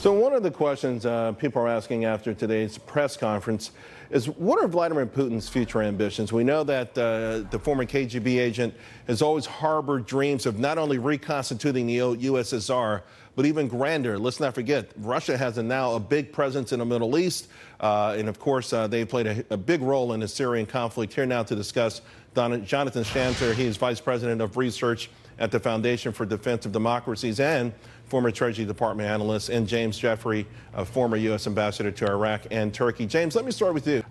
So one of the questions people are asking after today's press conference is, what are Vladimir Putin's future ambitions? We know that the former KGB agent has always harbored dreams of not only reconstituting the old USSR, but even grander. Let's not forget, Russia has now a big presence in the Middle East. And of course, they played a big role in the Syrian conflict. Here now to discuss, Jonathan Schanzer. He is Vice President of Research at the Foundation for Defense of Democracies and former Treasury Department analyst, and James Jeffrey, a former U.S. ambassador to Iraq and Turkey. James, let me start with you.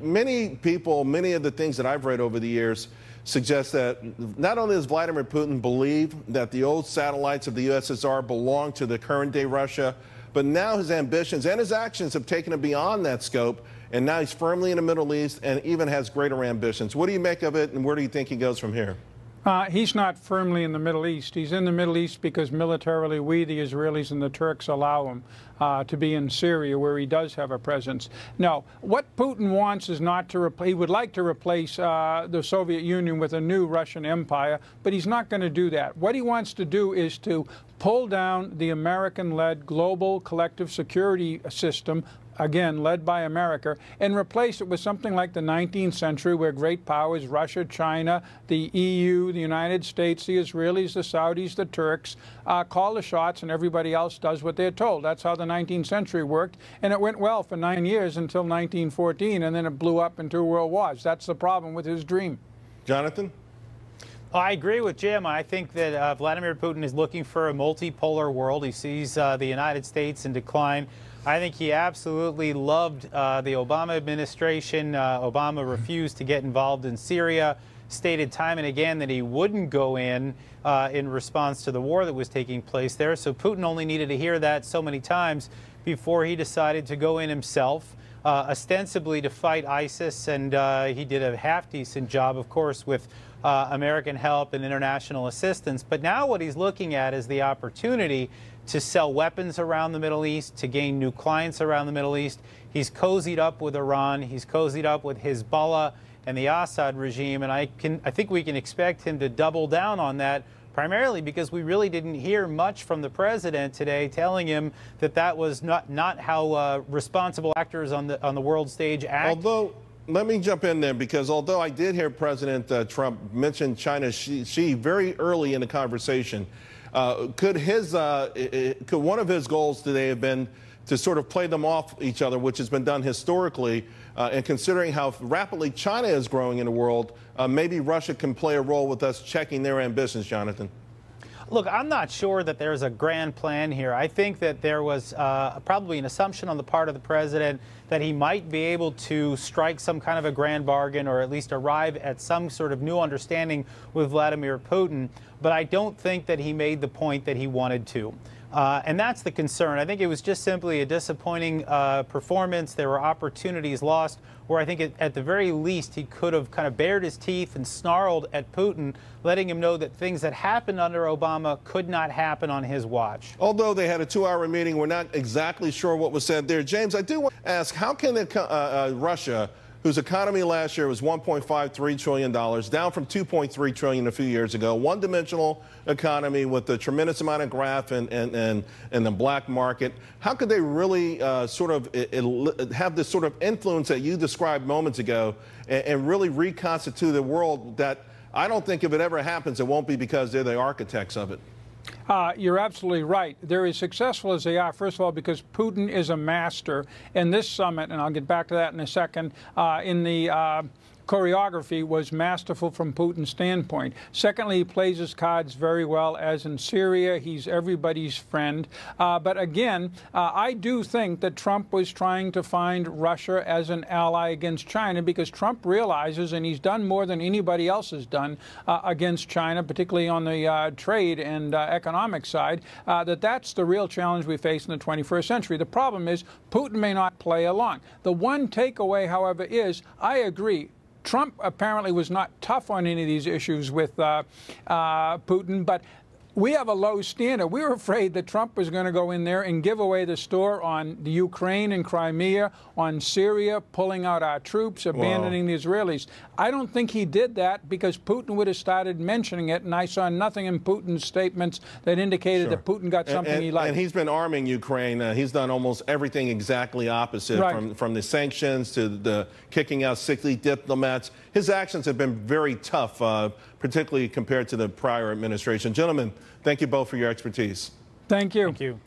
Many people, many of the things that I've read over the years suggest that not only does Vladimir Putin believe that the old satellites of the USSR belong to the current-day Russia, but now his ambitions and his actions have taken him beyond that scope, and now he's firmly in the Middle East and even has greater ambitions. What do you make of it, and where do you think he goes from here? He's not firmly in the Middle East. He's in the Middle East because militarily we, the Israelis and the Turks, allow him to be in Syria, where he does have a presence. No, what Putin wants is not to he would like to replace the Soviet Union with a new Russian empire, but he's not going to do that. What he wants to do is to pull down the American-led global collective security system, again, led by America, and replace it with something like the 19th century, where great powers, Russia, China, the EU, the United States, the Israelis, the Saudis, the Turks, call the shots, and everybody else does what they're told. That's how the 19th century worked, and it went well for 9 years until 1914, and then it blew up in 2 world wars. That's the problem with his dream. Jonathan? I agree with Jim. I think that Vladimir Putin is looking for a multipolar world. He sees the United States in decline. I think he absolutely loved the Obama administration. Obama refused to get involved in Syria, stated time and again that he wouldn't go in response to the war that was taking place there. So Putin only needed to hear that so many times before he decided to go in himself, ostensibly to fight ISIS. And he did a half-decent job, of course, with American help and international assistance. But now what he's looking at is the opportunity to sell weapons around the Middle East, to gain new clients around the Middle East. He's cozied up with Iran. He's cozied up with Hezbollah and the Assad regime. And I think we can expect him to double down on that, primarily because we really didn't hear much from the president today telling him that that was not how responsible actors on the world stage act. Although, let me jump in there, because although I did hear President Trump mention China Xi very early in the conversation, could one of his goals today have been to sort of play them off each other, which has been done historically, and considering how rapidly China is growing in the world, maybe Russia can play a role with us checking their ambitions, Jonathan? Look, I'm not sure that there's a grand plan here. I think that there was probably an assumption on the part of the president that he might be able to strike some kind of a grand bargain, or at least arrive at some sort of new understanding with Vladimir Putin. But I don't think that he made the point that he wanted to. And that's the concern. I think it was just simply a disappointing performance. There were opportunities lost where I think at the very least he could have kind of bared his teeth and snarled at Putin, letting him know that things that happened under Obama could not happen on his watch. Although they had a 2-hour meeting, we're not exactly sure what was said there. James, I do want to ask, how can Russia, whose economy last year was $1.53 trillion, down from $2.3 trillion a few years ago, one-dimensional economy with a tremendous amount of graft and the black market, how could they really sort of have this sort of influence that you described moments ago and really reconstitute a world that I don't think if it ever happens, it won't be because they're the architects of it? You're absolutely right. They're as successful as they are, first of all, because Putin is a master. And this summit, and I'll get back to that in a second, in the choreography was masterful from Putin's standpoint. Secondly, he plays his cards very well, as in Syria. He's everybody's friend. But again, I do think that Trump was trying to find Russia as an ally against China, because Trump realizes, and he's done more than anybody else has done against China, particularly on the trade and economic side, that that's the real challenge we face in the 21st century. The problem is Putin may not play along. The one takeaway, however, is I agree. Trump apparently was not tough on any of these issues with Putin, but we have a low standard. We were afraid that Trump was going to go in there and give away the store on the Ukraine and Crimea, on Syria, pulling out our troops, abandoning the Israelis. I don't think he did that because Putin would have started mentioning it, and I saw nothing in Putin's statements that indicated that Putin got something he liked. And he's been arming Ukraine. He's done almost everything exactly opposite, from the sanctions to the kicking out 60 diplomats. His actions have been very tough, particularly compared to the prior administration. Gentlemen, thank you both for your expertise. Thank you. Thank you.